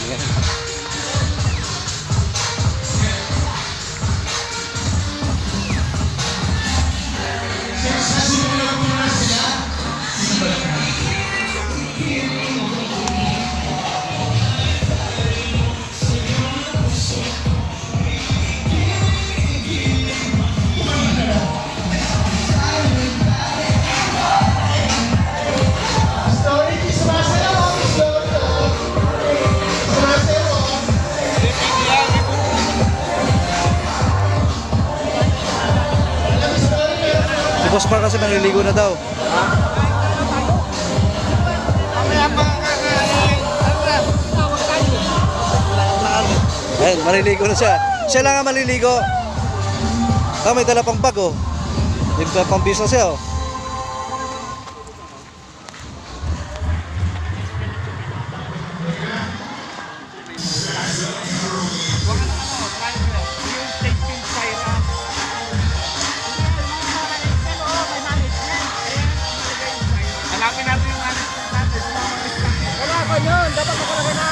Ayan. Si Boss Mark kasi maliligo na daw. Ayun, maliligo na siya. Siya lang ang maliligo. Ah, may dala pang bag oh. May pang business siya oh. Hanapin natin yung management natin. Wala pa yun. Dapat makalagay na